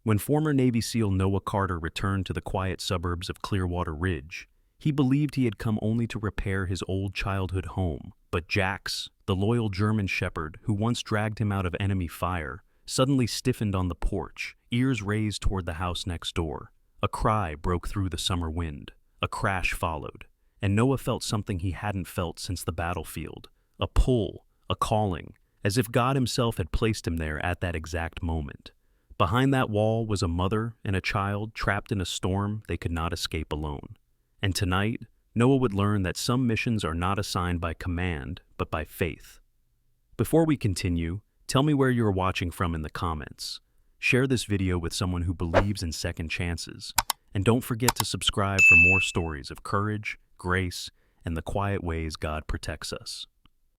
When former Navy SEAL Noah Carter returned to the quiet suburbs of Clearwater Ridge, he believed he had come only to repair his old childhood home. But Jax, the loyal German shepherd who once dragged him out of enemy fire, suddenly stiffened on the porch, ears raised toward the house next door. A cry broke through the summer wind. A crash followed, and Noah felt something he hadn't felt since the battlefield. A pull, a calling, as if God himself had placed him there at that exact moment. Behind that wall was a mother and a child trapped in a storm they could not escape alone. And tonight, Noah would learn that some missions are not assigned by command, but by faith. Before we continue, tell me where you are watching from in the comments. Share this video with someone who believes in second chances. And don't forget to subscribe for more stories of courage, grace, and the quiet ways God protects us.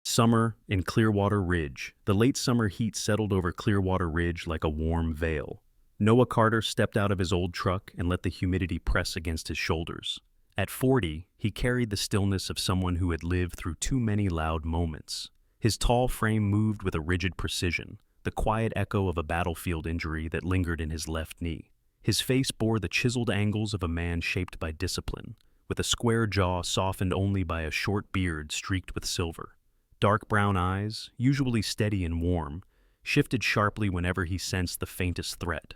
Summer in Clearwater Ridge. The late summer heat settled over Clearwater Ridge like a warm veil. Noah Carter stepped out of his old truck and let the humidity press against his shoulders. At 40, he carried the stillness of someone who had lived through too many loud moments. His tall frame moved with a rigid precision, the quiet echo of a battlefield injury that lingered in his left knee. His face bore the chiseled angles of a man shaped by discipline, with a square jaw softened only by a short beard streaked with silver. Dark brown eyes, usually steady and warm, shifted sharply whenever he sensed the faintest threat.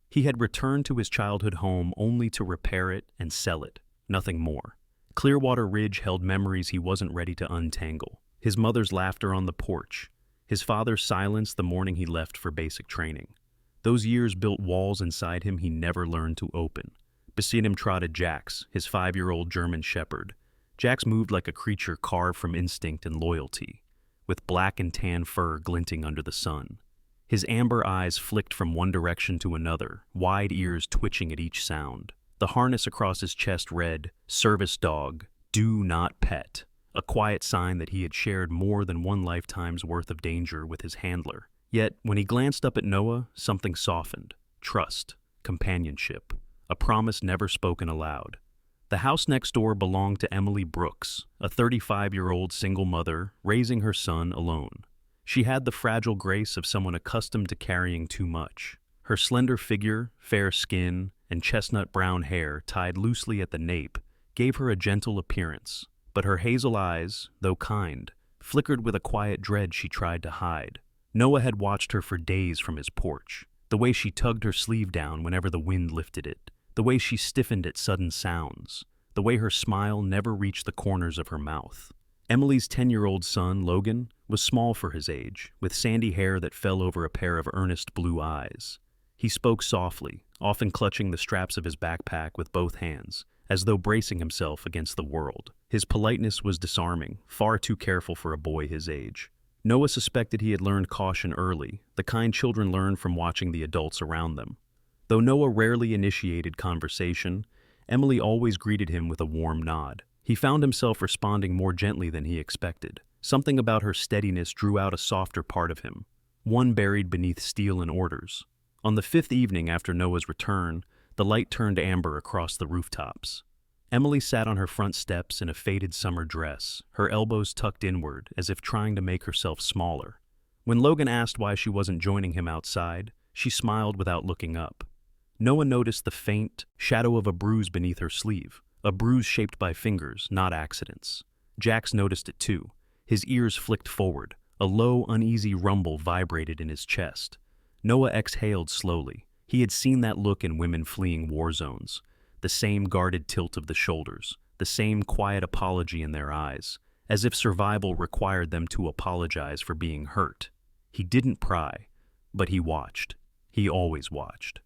He had returned to his childhood home only to repair it and sell it, nothing more. Clearwater Ridge held memories he wasn't ready to untangle. His mother's laughter on the porch, his father's silence the morning he left for basic training. Those years built walls inside him he never learned to open. Beside him trotted Jax, his 5-year-old German shepherd. Jax moved like a creature carved from instinct and loyalty, with black and tan fur glinting under the sun. His amber eyes flicked from one direction to another, wide ears twitching at each sound. The harness across his chest read, "Service Dog, Do Not Pet," a quiet sign that he had shared more than one lifetime's worth of danger with his handler. Yet, when he glanced up at Noah, something softened. Trust, companionship, a promise never spoken aloud. The house next door belonged to Emily Brooks, a 35-year-old single mother raising her son alone. She had the fragile grace of someone accustomed to carrying too much. Her slender figure, fair skin, and chestnut brown hair tied loosely at the nape gave her a gentle appearance, but her hazel eyes, though kind, flickered with a quiet dread she tried to hide. Noah had watched her for days from his porch, the way she tugged her sleeve down whenever the wind lifted it, the way she stiffened at sudden sounds, the way her smile never reached the corners of her mouth. Emily's 10-year-old son, Logan, was small for his age, with sandy hair that fell over a pair of earnest blue eyes. He spoke softly, often clutching the straps of his backpack with both hands, as though bracing himself against the world. His politeness was disarming, far too careful for a boy his age. Noah suspected he had learned caution early, the kind children learn from watching the adults around them. Though Noah rarely initiated conversation, Emily always greeted him with a warm nod. He found himself responding more gently than he expected. Something about her steadiness drew out a softer part of him, one buried beneath steel and orders. On the 5th evening after Noah's return, the light turned amber across the rooftops. Emily sat on her front steps in a faded summer dress, her elbows tucked inward as if trying to make herself smaller. When Logan asked why she wasn't joining him outside, she smiled without looking up. Noah noticed the faint shadow of a bruise beneath her sleeve, a bruise shaped by fingers, not accidents. Jax noticed it too. His ears flicked forward. A low, uneasy rumble vibrated in his chest. Noah exhaled slowly. He had seen that look in women fleeing war zones. The same guarded tilt of the shoulders, the same quiet apology in their eyes, as if survival required them to apologize for being hurt. He didn't pry, but he watched. He always watched.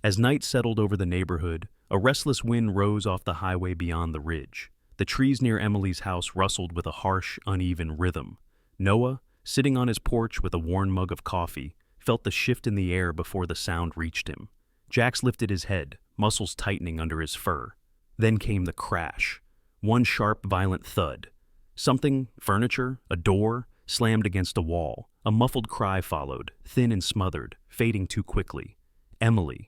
As night settled over the neighborhood, a restless wind rose off the highway beyond the ridge. The trees near Emily's house rustled with a harsh, uneven rhythm. Noah, sitting on his porch with a worn mug of coffee, felt the shift in the air before the sound reached him. Jax lifted his head, muscles tightening under his fur. Then came the crash. One sharp, violent thud. Something, furniture, a door, slammed against a wall. A muffled cry followed, thin and smothered, fading too quickly. Emily.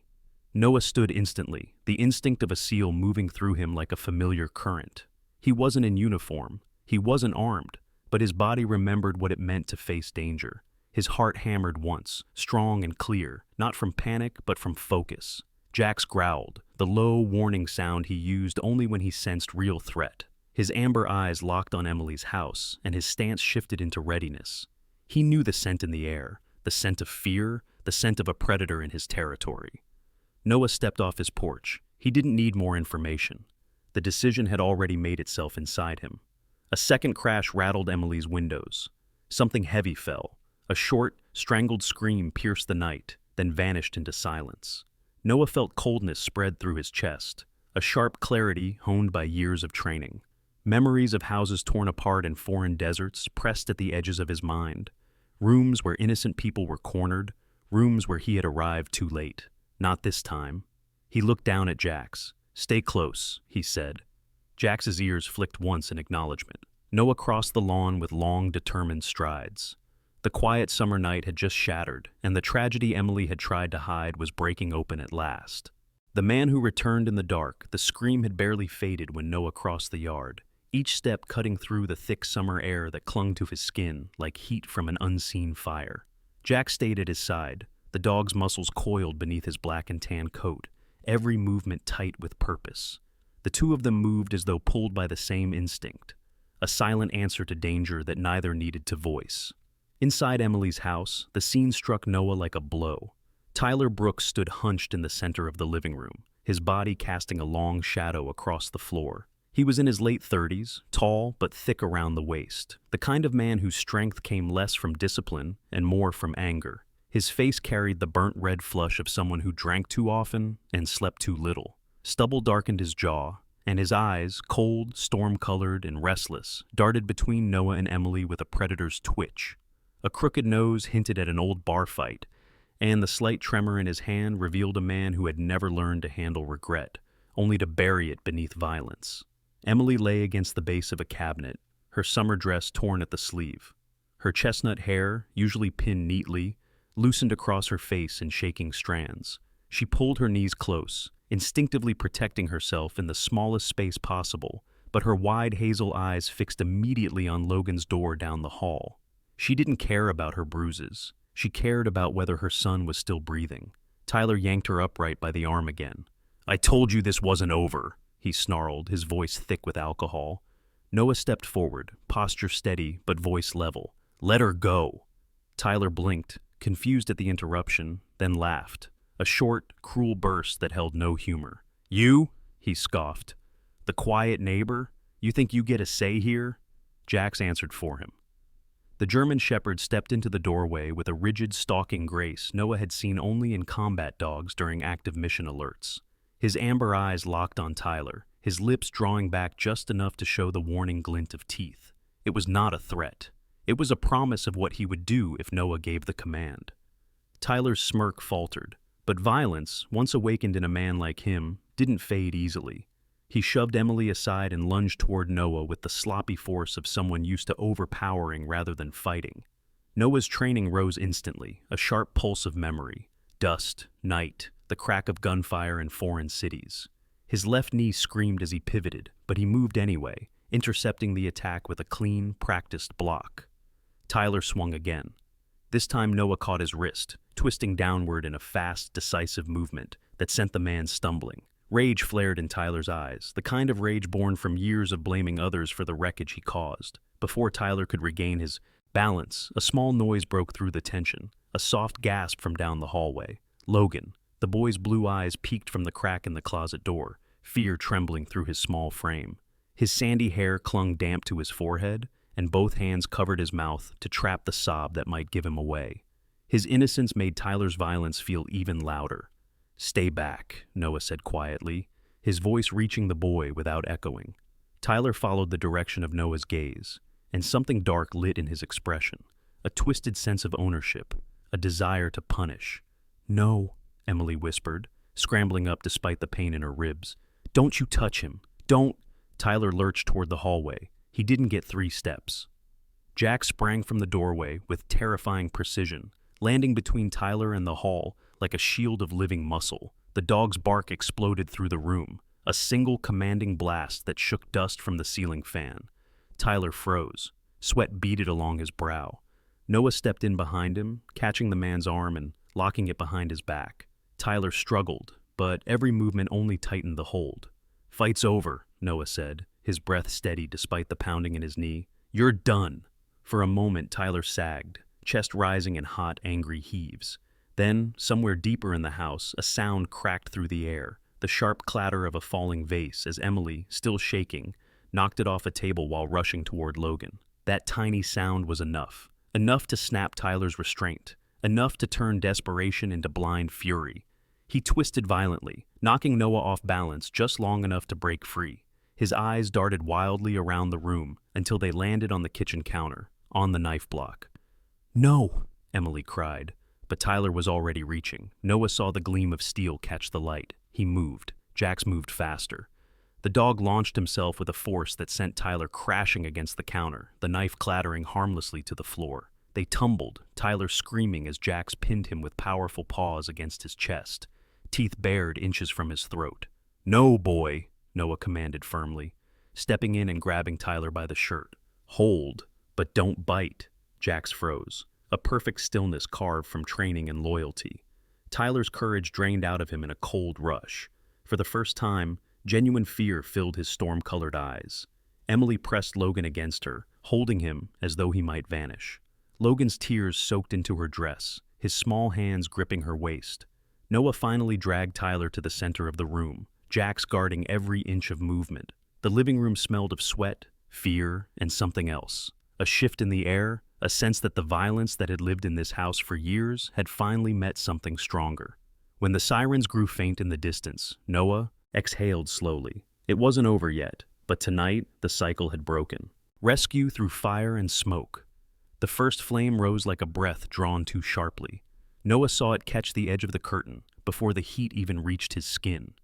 Noah stood instantly, the instinct of a SEAL moving through him like a familiar current. He wasn't in uniform, he wasn't armed, but his body remembered what it meant to face danger. His heart hammered once, strong and clear, not from panic but from focus. Jax growled, the low, warning sound he used only when he sensed real threat. His amber eyes locked on Emily's house, and his stance shifted into readiness. He knew the scent in the air, the scent of fear, the scent of a predator in his territory. Noah stepped off his porch. He didn't need more information. The decision had already made itself inside him. A second crash rattled Emily's windows. Something heavy fell. A short, strangled scream pierced the night, then vanished into silence. Noah felt coldness spread through his chest, a sharp clarity honed by years of training. Memories of houses torn apart in foreign deserts pressed at the edges of his mind. Rooms where innocent people were cornered, rooms where he had arrived too late. Not this time. He looked down at Jax. "Stay close," he said. Jax's ears flicked once in acknowledgement. Noah crossed the lawn with long, determined strides. The quiet summer night had just shattered, and the tragedy Emily had tried to hide was breaking open at last. The man who returned in the dark, the scream had barely faded when Noah crossed the yard, each step cutting through the thick summer air that clung to his skin like heat from an unseen fire. Jax stayed at his side, the dog's muscles coiled beneath his black and tan coat, every movement tight with purpose. The two of them moved as though pulled by the same instinct, a silent answer to danger that neither needed to voice. Inside Emily's house, the scene struck Noah like a blow. Tyler Brooks stood hunched in the center of the living room, his body casting a long shadow across the floor. He was in his late 30s, tall but thick around the waist, the kind of man whose strength came less from discipline and more from anger. His face carried the burnt red flush of someone who drank too often and slept too little. Stubble darkened his jaw, and his eyes, cold, storm-colored, and restless, darted between Noah and Emily with a predator's twitch. A crooked nose hinted at an old bar fight, and the slight tremor in his hand revealed a man who had never learned to handle regret, only to bury it beneath violence. Emily lay against the base of a cabinet, her summer dress torn at the sleeve. Her chestnut hair, usually pinned neatly, loosened across her face in shaking strands. She pulled her knees close, instinctively protecting herself in the smallest space possible, but her wide hazel eyes fixed immediately on Logan's door down the hall. She didn't care about her bruises. She cared about whether her son was still breathing. Tyler yanked her upright by the arm again. "I told you this wasn't over," he snarled, his voice thick with alcohol. Noah stepped forward, posture steady but voice level. "Let her go." Tyler blinked, confused at the interruption, then laughed, a short, cruel burst that held no humor. "You?" he scoffed. "The quiet neighbor? You think you get a say here?" Jax answered for him. The German shepherd stepped into the doorway with a rigid, stalking grace Noah had seen only in combat dogs during active mission alerts. His amber eyes locked on Tyler, his lips drawing back just enough to show the warning glint of teeth. It was not a threat. It was a promise of what he would do if Noah gave the command. Tyler's smirk faltered, but violence, once awakened in a man like him, didn't fade easily. He shoved Emily aside and lunged toward Noah with the sloppy force of someone used to overpowering rather than fighting. Noah's training rose instantly, a sharp pulse of memory. Dust, night, the crack of gunfire in foreign cities. His left knee screamed as he pivoted, but he moved anyway, intercepting the attack with a clean, practiced block. Tyler swung again. This time Noah caught his wrist, twisting downward in a fast, decisive movement that sent the man stumbling. Rage flared in Tyler's eyes, the kind of rage born from years of blaming others for the wreckage he caused. Before Tyler could regain his balance, a small noise broke through the tension, a soft gasp from down the hallway. Logan. The boy's blue eyes peeked from the crack in the closet door, fear trembling through his small frame. His sandy hair clung damp to his forehead, and both hands covered his mouth to trap the sob that might give him away. His innocence made Tyler's violence feel even louder. "Stay back," Noah said quietly, his voice reaching the boy without echoing. Tyler followed the direction of Noah's gaze, and something dark lit in his expression, a twisted sense of ownership, a desire to punish. "No," Emily whispered, scrambling up despite the pain in her ribs. "Don't you touch him. Don't." Tyler lurched toward the hallway. He didn't get 3 steps. Jack sprang from the doorway with terrifying precision, landing between Tyler and the hall like a shield of living muscle. The dog's bark exploded through the room, a single commanding blast that shook dust from the ceiling fan. Tyler froze. Sweat beaded along his brow. Noah stepped in behind him, catching the man's arm and locking it behind his back. Tyler struggled, but every movement only tightened the hold. "Fight's over," Noah said, his breath steady despite the pounding in his knee. "You're done." For a moment, Tyler sagged, chest rising in hot, angry heaves. Then, somewhere deeper in the house, a sound cracked through the air, the sharp clatter of a falling vase as Emily, still shaking, knocked it off a table while rushing toward Logan. That tiny sound was enough. Enough to snap Tyler's restraint. Enough to turn desperation into blind fury. He twisted violently, knocking Noah off balance just long enough to break free. His eyes darted wildly around the room until they landed on the kitchen counter, on the knife block. "No!" Emily cried, but Tyler was already reaching. Noah saw the gleam of steel catch the light. He moved. Jax moved faster. The dog launched himself with a force that sent Tyler crashing against the counter, the knife clattering harmlessly to the floor. They tumbled, Tyler screaming as Jax pinned him with powerful paws against his chest, teeth bared inches from his throat. "No, boy," Noah commanded firmly, stepping in and grabbing Tyler by the shirt. "Hold, but don't bite." Jax froze, a perfect stillness carved from training and loyalty. Tyler's courage drained out of him in a cold rush. For the first time, genuine fear filled his storm-colored eyes. Emily pressed Logan against her, holding him as though he might vanish. Logan's tears soaked into her dress, his small hands gripping her waist. Noah finally dragged Tyler to the center of the room, Jax guarding every inch of movement. The living room smelled of sweat, fear, and something else. A shift in the air, a sense that the violence that had lived in this house for years had finally met something stronger. When the sirens grew faint in the distance, Noah exhaled slowly. It wasn't over yet, but tonight the cycle had broken. Rescue through fire and smoke. The first flame rose like a breath drawn too sharply. Noah saw it catch the edge of the curtain before the heat even reached his skin.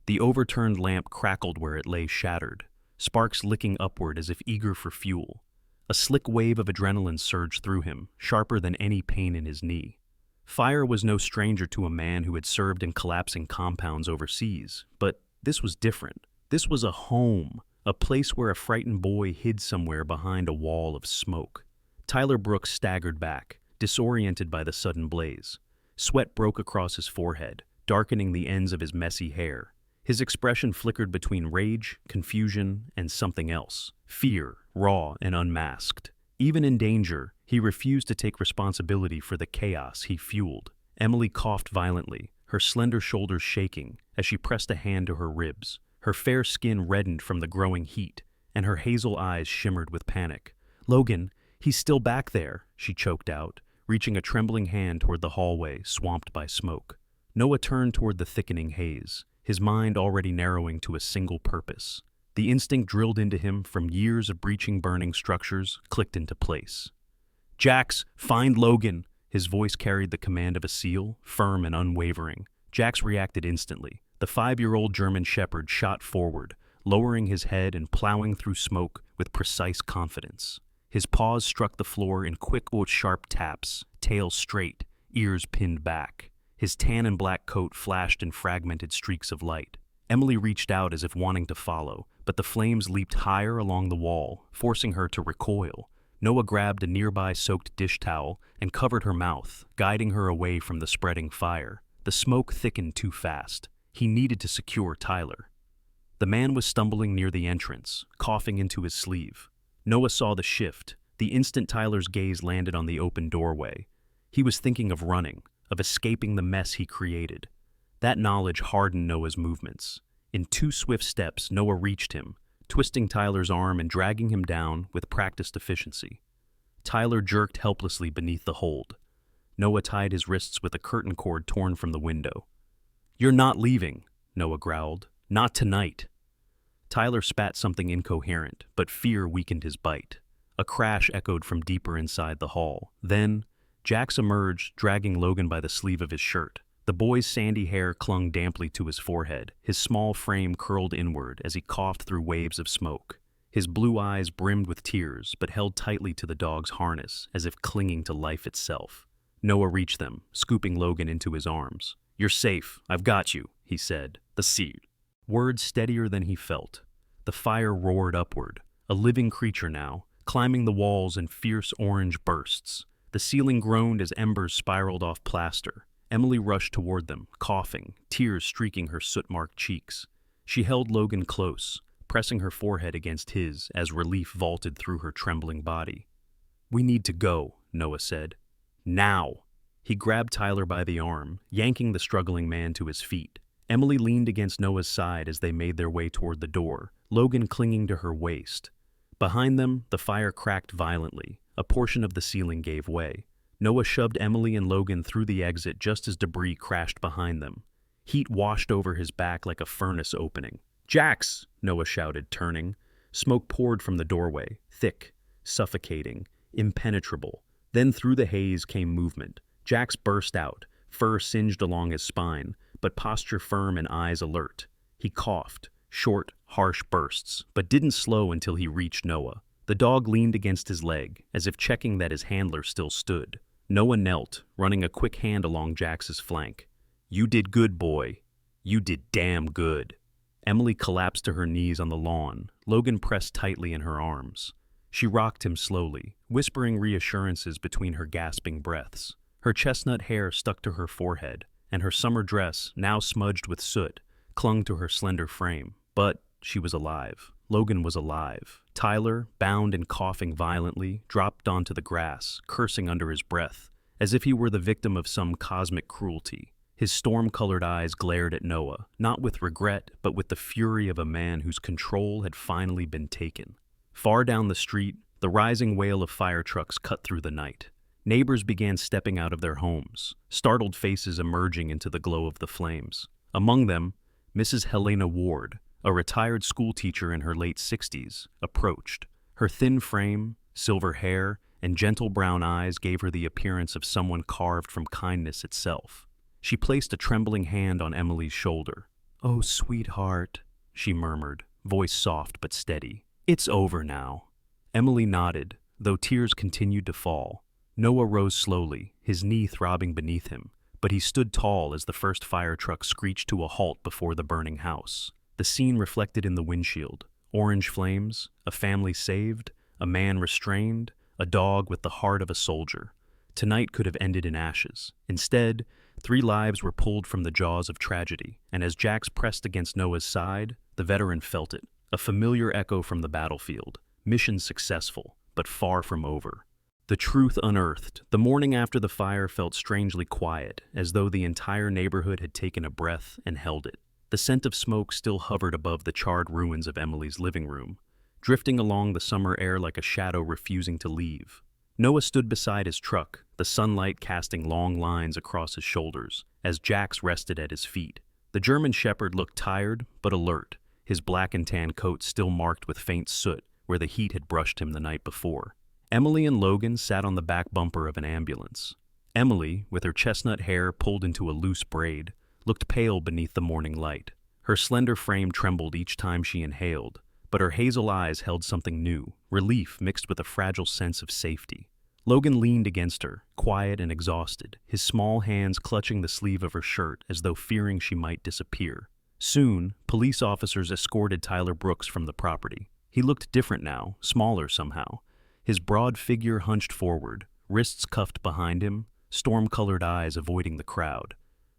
The overturned lamp crackled where it lay shattered, sparks licking upward as if eager for fuel. A slick wave of adrenaline surged through him, sharper than any pain in his knee. Fire was no stranger to a man who had served in collapsing compounds overseas, but this was different. This was a home, a place where a frightened boy hid somewhere behind a wall of smoke. Tyler Brooks staggered back, disoriented by the sudden blaze. Sweat broke across his forehead, darkening the ends of his messy hair. His expression flickered between rage, confusion, and something else. Fear, raw and unmasked. Even in danger, he refused to take responsibility for the chaos he fueled. Emily coughed violently, her slender shoulders shaking as she pressed a hand to her ribs. Her fair skin reddened from the growing heat, and her hazel eyes shimmered with panic. "Logan, he's still back there," she choked out, reaching a trembling hand toward the hallway swamped by smoke. Noah turned toward the thickening haze, his mind already narrowing to a single purpose. The instinct drilled into him from years of breaching burning structures clicked into place. "Jax, find Logan!" His voice carried the command of a seal, firm and unwavering. Jax reacted instantly. The 5-year-old German shepherd shot forward, lowering his head and plowing through smoke with precise confidence. His paws struck the floor in quick, sharp taps, tail straight, ears pinned back. His tan and black coat flashed in fragmented streaks of light. Emily reached out as if wanting to follow, but the flames leaped higher along the wall, forcing her to recoil. Noah grabbed a nearby soaked dish towel and covered her mouth, guiding her away from the spreading fire. The smoke thickened too fast. He needed to secure Tyler. The man was stumbling near the entrance, coughing into his sleeve. Noah saw the shift. The instant Tyler's gaze landed on the open doorway. He was thinking of running, of escaping the mess he created. That knowledge hardened Noah's movements. In 2 swift steps, Noah reached him, twisting Tyler's arm and dragging him down with practiced efficiency. Tyler jerked helplessly beneath the hold. Noah tied his wrists with a curtain cord torn from the window. "You're not leaving," Noah growled. "Not tonight." Tyler spat something incoherent, but fear weakened his bite. A crash echoed from deeper inside the hall. Then, Jax emerged, dragging Logan by the sleeve of his shirt. The boy's sandy hair clung damply to his forehead, his small frame curled inward as he coughed through waves of smoke. His blue eyes brimmed with tears, but held tightly to the dog's harness, as if clinging to life itself. Noah reached them, scooping Logan into his arms. "You're safe. I've got you," he said. "The sea." Words steadier than he felt. The fire roared upward, a living creature now, climbing the walls in fierce orange bursts. The ceiling groaned as embers spiraled off plaster. Emily rushed toward them, coughing, tears streaking her soot-marked cheeks. She held Logan close, pressing her forehead against his as relief vaulted through her trembling body. "We need to go," Noah said. "Now!" He grabbed Tyler by the arm, yanking the struggling man to his feet. Emily leaned against Noah's side as they made their way toward the door, Logan clinging to her waist. Behind them, the fire cracked violently. A portion of the ceiling gave way. Noah shoved Emily and Logan through the exit just as debris crashed behind them. Heat washed over his back like a furnace opening. "Jax!" Noah shouted, turning. Smoke poured from the doorway, thick, suffocating, impenetrable. Then through the haze came movement. Jax burst out, fur singed along his spine, but posture firm and eyes alert. He coughed, short, harsh bursts, but didn't slow until he reached Noah. The dog leaned against his leg, as if checking that his handler still stood. Noah knelt, running a quick hand along Jax's flank. "You did good, boy. You did damn good." Emily collapsed to her knees on the lawn, Logan pressed tightly in her arms. She rocked him slowly, whispering reassurances between her gasping breaths. Her chestnut hair stuck to her forehead, and her summer dress, now smudged with soot, clung to her slender frame. But she was alive. Logan was alive. Tyler, bound and coughing violently, dropped onto the grass, cursing under his breath, as if he were the victim of some cosmic cruelty. His storm-colored eyes glared at Noah, not with regret, but with the fury of a man whose control had finally been taken. Far down the street, the rising wail of fire trucks cut through the night. Neighbors began stepping out of their homes, startled faces emerging into the glow of the flames. Among them, Mrs. Helena Ward, a retired schoolteacher in her late 60s, approached. Her thin frame, silver hair, and gentle brown eyes gave her the appearance of someone carved from kindness itself. She placed a trembling hand on Emily's shoulder. "Oh, sweetheart," she murmured, voice soft but steady. "It's over now." Emily nodded, though tears continued to fall. Noah rose slowly, his knee throbbing beneath him, but he stood tall as the first fire truck screeched to a halt before the burning house. The scene reflected in the windshield: orange flames, a family saved, a man restrained, a dog with the heart of a soldier. Tonight could have ended in ashes. Instead, 3 lives were pulled from the jaws of tragedy, and as Jax pressed against Noah's side, the veteran felt it, a familiar echo from the battlefield. Mission successful, but far from over. The truth unearthed, the morning after the fire felt strangely quiet, as though the entire neighborhood had taken a breath and held it. The scent of smoke still hovered above the charred ruins of Emily's living room, drifting along the summer air like a shadow refusing to leave. Noah stood beside his truck, the sunlight casting long lines across his shoulders, as Jax rested at his feet. The German shepherd looked tired but alert, his black and tan coat still marked with faint soot where the heat had brushed him the night before. Emily and Logan sat on the back bumper of an ambulance. Emily, with her chestnut hair pulled into a loose braid, looked pale beneath the morning light. Her slender frame trembled each time she inhaled, but her hazel eyes held something new, relief mixed with a fragile sense of safety. Logan leaned against her, quiet and exhausted, his small hands clutching the sleeve of her shirt as though fearing she might disappear. Soon, police officers escorted Tyler Brooks from the property. He looked different now, smaller somehow. His broad figure hunched forward, wrists cuffed behind him, storm-colored eyes avoiding the crowd.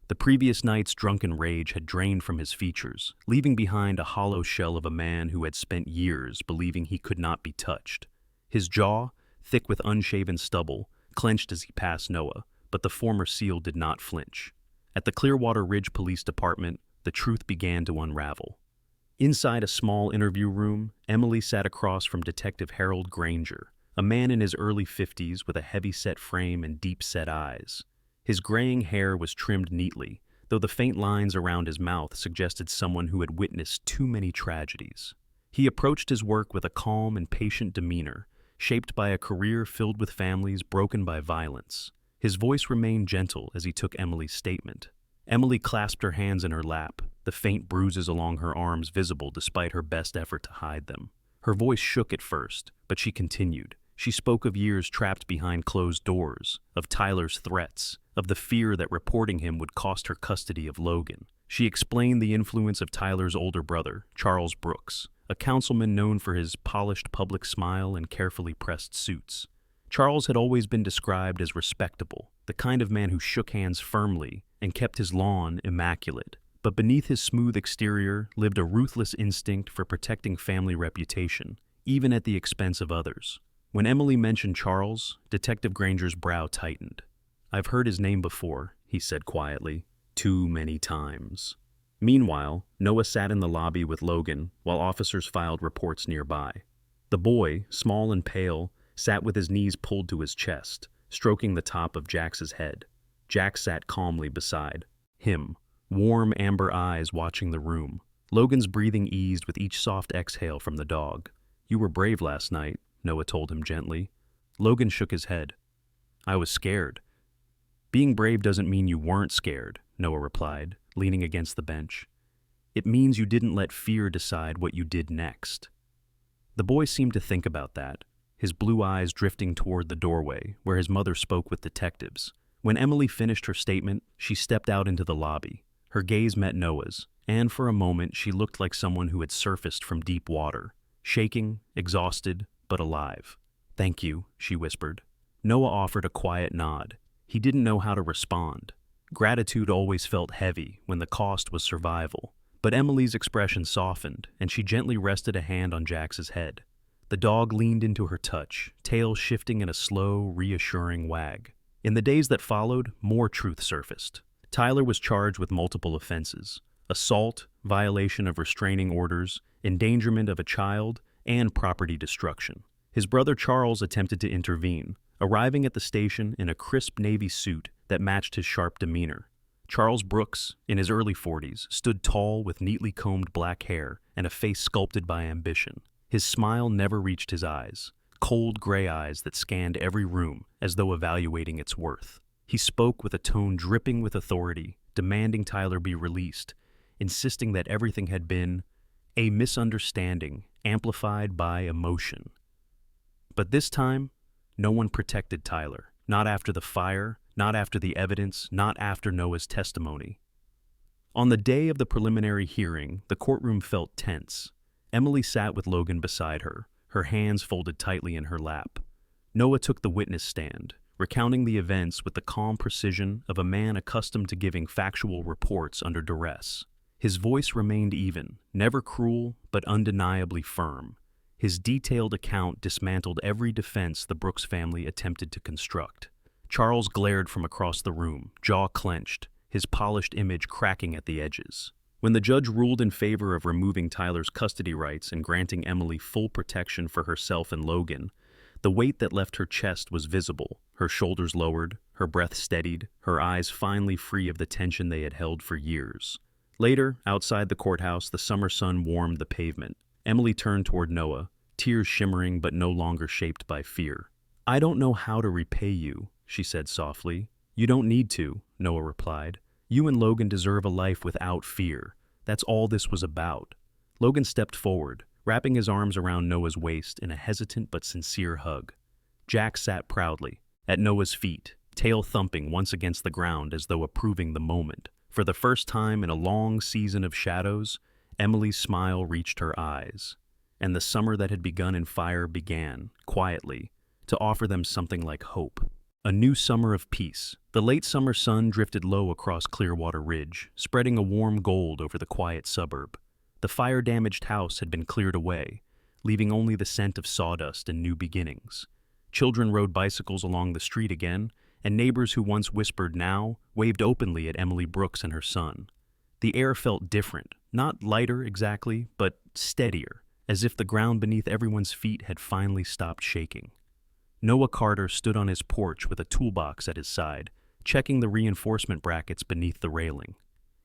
The previous night's drunken rage had drained from his features, leaving behind a hollow shell of a man who had spent years believing he could not be touched. His jaw, thick with unshaven stubble, clenched as he passed Noah, but the former SEAL did not flinch. At the Clearwater Ridge Police Department, the truth began to unravel. Inside a small interview room, Emily sat across from Detective Harold Granger, a man in his early 50s with a heavy-set frame and deep-set eyes. His graying hair was trimmed neatly, though the faint lines around his mouth suggested someone who had witnessed too many tragedies. He approached his work with a calm and patient demeanor, shaped by a career filled with families broken by violence. His voice remained gentle as he took Emily's statement. Emily clasped her hands in her lap, the faint bruises along her arms visible despite her best effort to hide them. Her voice shook at first, but she continued. She spoke of years trapped behind closed doors, of Tyler's threats, of the fear that reporting him would cost her custody of Logan. She explained the influence of Tyler's older brother, Charles Brooks, a councilman known for his polished public smile and carefully pressed suits. Charles had always been described as respectable, the kind of man who shook hands firmly and kept his lawn immaculate. But beneath his smooth exterior lived a ruthless instinct for protecting family reputation, even at the expense of others. When Emily mentioned Charles, Detective Granger's brow tightened. "I've heard his name before," he said quietly. "Too many times." Meanwhile, Noah sat in the lobby with Logan while officers filed reports nearby. The boy, small and pale, sat with his knees pulled to his chest, stroking the top of Jax's head. Jax sat calmly beside him, warm amber eyes watching the room. Logan's breathing eased with each soft exhale from the dog. "You were brave last night," Noah told him gently. Logan shook his head. "I was scared." "Being brave doesn't mean you weren't scared," Noah replied, leaning against the bench. "It means you didn't let fear decide what you did next." The boy seemed to think about that, his blue eyes drifting toward the doorway where his mother spoke with detectives. When Emily finished her statement, she stepped out into the lobby. Her gaze met Noah's, and for a moment she looked like someone who had surfaced from deep water, shaking, exhausted, but alive. "Thank you," she whispered. Noah offered a quiet nod. He didn't know how to respond. Gratitude always felt heavy when the cost was survival. But Emily's expression softened, and she gently rested a hand on Jax's head. The dog leaned into her touch, tail shifting in a slow, reassuring wag. In the days that followed, more truth surfaced. Tyler was charged with multiple offenses: assault, violation of restraining orders, endangerment of a child, and property destruction. His brother Charles attempted to intervene, arriving at the station in a crisp navy suit that matched his sharp demeanor. Charles Brooks, in his early 40s, stood tall with neatly combed black hair and a face sculpted by ambition. His smile never reached his eyes, cold gray eyes that scanned every room as though evaluating its worth. He spoke with a tone dripping with authority, demanding Tyler be released, insisting that everything had been a misunderstanding amplified by emotion. But this time, no one protected Tyler, not after the fire, not after the evidence, not after Noah's testimony. On the day of the preliminary hearing, the courtroom felt tense. Emily sat with Logan beside her, her hands folded tightly in her lap. Noah took the witness stand, recounting the events with the calm precision of a man accustomed to giving factual reports under duress. His voice remained even, never cruel, but undeniably firm. His detailed account dismantled every defense the Brooks family attempted to construct. Charles glared from across the room, jaw clenched, his polished image cracking at the edges. When the judge ruled in favor of removing Tyler's custody rights and granting Emily full protection for herself and Logan, the weight that left her chest was visible, her shoulders lowered, her breath steadied, her eyes finally free of the tension they had held for years. Later, outside the courthouse, the summer sun warmed the pavement. Emily turned toward Noah, tears shimmering but no longer shaped by fear. "I don't know how to repay you," she said softly. "You don't need to," Noah replied. "You and Logan deserve a life without fear. That's all this was about." Logan stepped forward, wrapping his arms around Noah's waist in a hesitant but sincere hug. Jax sat proudly, at Noah's feet, tail thumping once against the ground as though approving the moment. For the first time in a long season of shadows, Emily's smile reached her eyes, and the summer that had begun in fire began, quietly, to offer them something like hope. A new summer of peace. The late summer sun drifted low across Clearwater Ridge, spreading a warm gold over the quiet suburb. The fire-damaged house had been cleared away, leaving only the scent of sawdust and new beginnings. Children rode bicycles along the street again, and neighbors who once whispered now waved openly at Emily Brooks and her son. The air felt different, not lighter exactly, but steadier, as if the ground beneath everyone's feet had finally stopped shaking. Noah Carter stood on his porch with a toolbox at his side, checking the reinforcement brackets beneath the railing.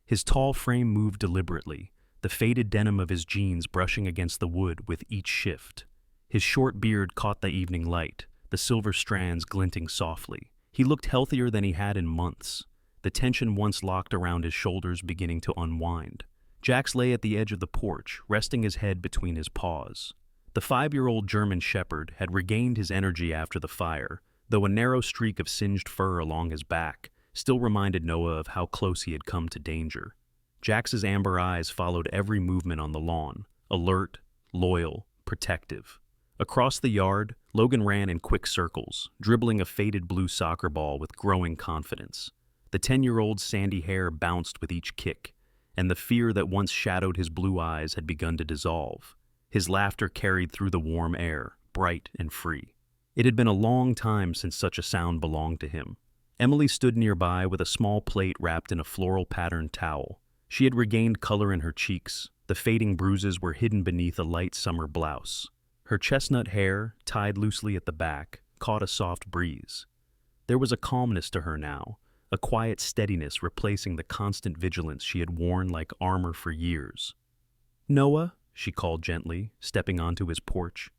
His tall frame moved deliberately, the faded denim of his jeans brushing against the wood with each shift. His short beard caught the evening light, the silver strands glinting softly. He looked healthier than he had in months, the tension once locked around his shoulders beginning to unwind. Jax lay at the edge of the porch, resting his head between his paws. The 5-year-old German shepherd had regained his energy after the fire, though a narrow streak of singed fur along his back still reminded Noah of how close he had come to danger. Jax's amber eyes followed every movement on the lawn, alert, loyal, protective. Across the yard, Logan ran in quick circles, dribbling a faded blue soccer ball with growing confidence. The 10-year-old's sandy hair bounced with each kick, and the fear that once shadowed his blue eyes had begun to dissolve. His laughter carried through the warm air, bright and free. It had been a long time since such a sound belonged to him. Emily stood nearby with a small plate wrapped in a floral-patterned towel. She had regained color in her cheeks. The fading bruises were hidden beneath a light summer blouse. Her chestnut hair, tied loosely at the back, caught a soft breeze. There was a calmness to her now, a quiet steadiness replacing the constant vigilance she had worn like armor for years. "Noah," she called gently, stepping onto his porch.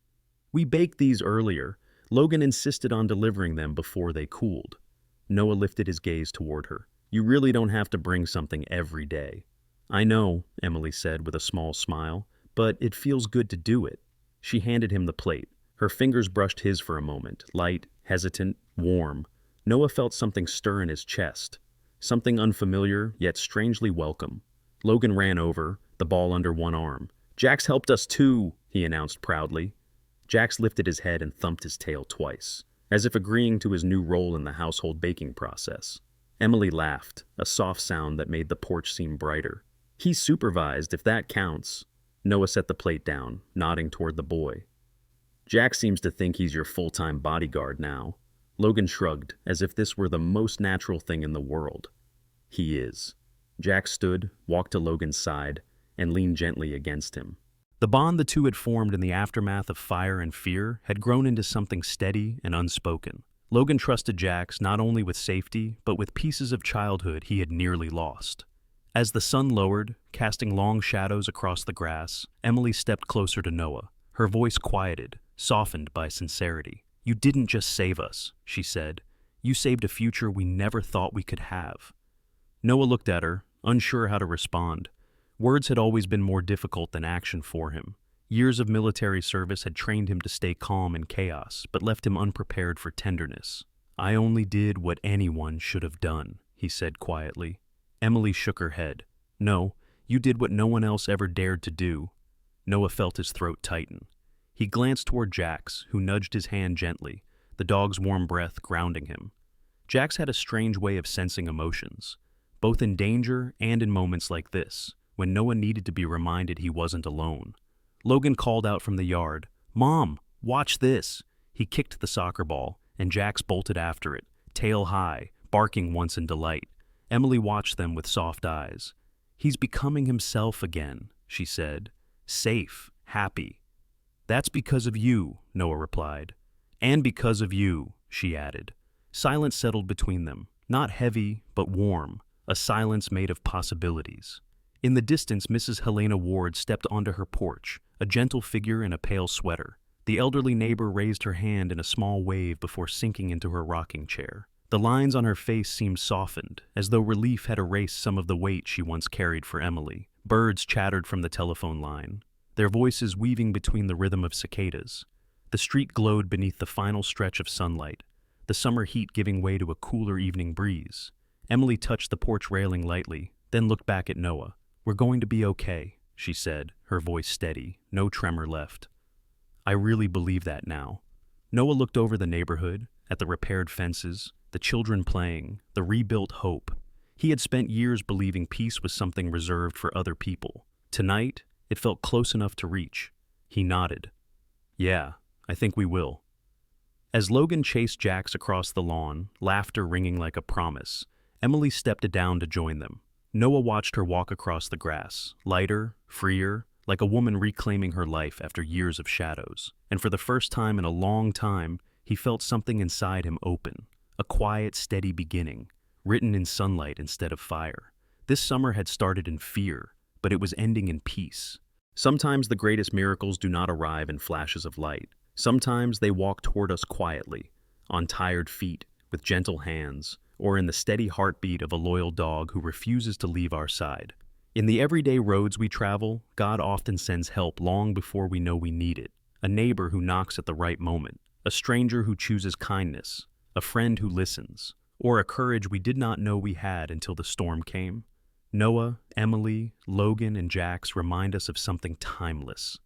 "We baked these earlier. Logan insisted on delivering them before they cooled." Noah lifted his gaze toward her. "You really don't have to bring something every day." "I know," Emily said with a small smile, "but it feels good to do it." She handed him the plate. Her fingers brushed his for a moment, light, hesitant, warm. Noah felt something stir in his chest, something unfamiliar yet strangely welcome. Logan ran over, the ball under one arm. "Jax helped us too," he announced proudly. Jax lifted his head and thumped his tail twice, as if agreeing to his new role in the household baking process. Emily laughed, a soft sound that made the porch seem brighter. "He supervised, if that counts." Noah set the plate down, nodding toward the boy. "Jax seems to think he's your full-time bodyguard now." Logan shrugged, as if this were the most natural thing in the world. "He is." Jax stood, walked to Logan's side, and leaned gently against him. The bond the two had formed in the aftermath of fire and fear had grown into something steady and unspoken. Logan trusted Jax not only with safety, but with pieces of childhood he had nearly lost. As the sun lowered, casting long shadows across the grass, Emily stepped closer to Noah. Her voice quieted, softened by sincerity. "You didn't just save us," she said. "You saved a future we never thought we could have." Noah looked at her, unsure how to respond. Words had always been more difficult than action for him. Years of military service had trained him to stay calm in chaos, but left him unprepared for tenderness. "I only did what anyone should have done," he said quietly. Emily shook her head. "No, you did what no one else ever dared to do." Noah felt his throat tighten. He glanced toward Jax, who nudged his hand gently, the dog's warm breath grounding him. Jax had a strange way of sensing emotions, both in danger and in moments like this, when Noah needed to be reminded he wasn't alone. Logan called out from the yard, "Mom, watch this!" He kicked the soccer ball, and Jax bolted after it, tail high, barking once in delight. Emily watched them with soft eyes. "He's becoming himself again," she said. "Safe, happy." "That's because of you," Noah replied. "And because of you," she added. Silence settled between them, not heavy, but warm, a silence made of possibilities. In the distance, Mrs. Helena Ward stepped onto her porch, a gentle figure in a pale sweater. The elderly neighbor raised her hand in a small wave before sinking into her rocking chair. The lines on her face seemed softened, as though relief had erased some of the weight she once carried for Emily. Birds chattered from the telephone line, their voices weaving between the rhythm of cicadas. The street glowed beneath the final stretch of sunlight, the summer heat giving way to a cooler evening breeze. Emily touched the porch railing lightly, then looked back at Noah. "We're going to be okay," she said, her voice steady, no tremor left. "I really believe that now." Noah looked over the neighborhood, at the repaired fences, the children playing, the rebuilt hope. He had spent years believing peace was something reserved for other people. Tonight, it felt close enough to reach. He nodded. "Yeah, I think we will." As Logan chased Jax across the lawn, laughter ringing like a promise, Emily stepped down to join them. Noah watched her walk across the grass, lighter, freer, like a woman reclaiming her life after years of shadows. And for the first time in a long time, he felt something inside him open, a quiet, steady beginning, written in sunlight instead of fire. This summer had started in fear, but it was ending in peace. Sometimes the greatest miracles do not arrive in flashes of light. Sometimes they walk toward us quietly, on tired feet, with gentle hands, or in the steady heartbeat of a loyal dog who refuses to leave our side. In the everyday roads we travel, God often sends help long before we know we need it. A neighbor who knocks at the right moment, a stranger who chooses kindness, a friend who listens, or a courage we did not know we had until the storm came. Noah, Emily, Logan, and Jax remind us of something timeless.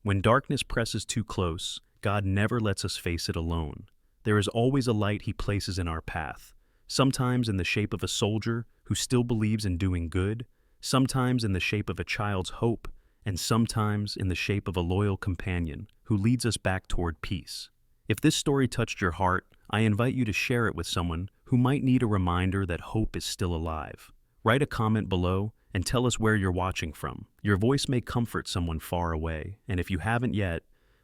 When darkness presses too close, God never lets us face it alone. There is always a light He places in our path, sometimes in the shape of a soldier who still believes in doing good, sometimes in the shape of a child's hope, and sometimes in the shape of a loyal companion who leads us back toward peace. If this story touched your heart, I invite you to share it with someone who might need a reminder that hope is still alive. Write a comment below and tell us where you're watching from. Your voice may comfort someone far away, and if you haven't yet,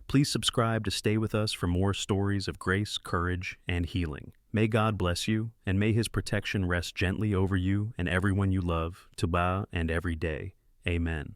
please subscribe to stay with us for more stories of grace, courage, and healing. May God bless you, and may His protection rest gently over you and everyone you love, today and every day. Amen.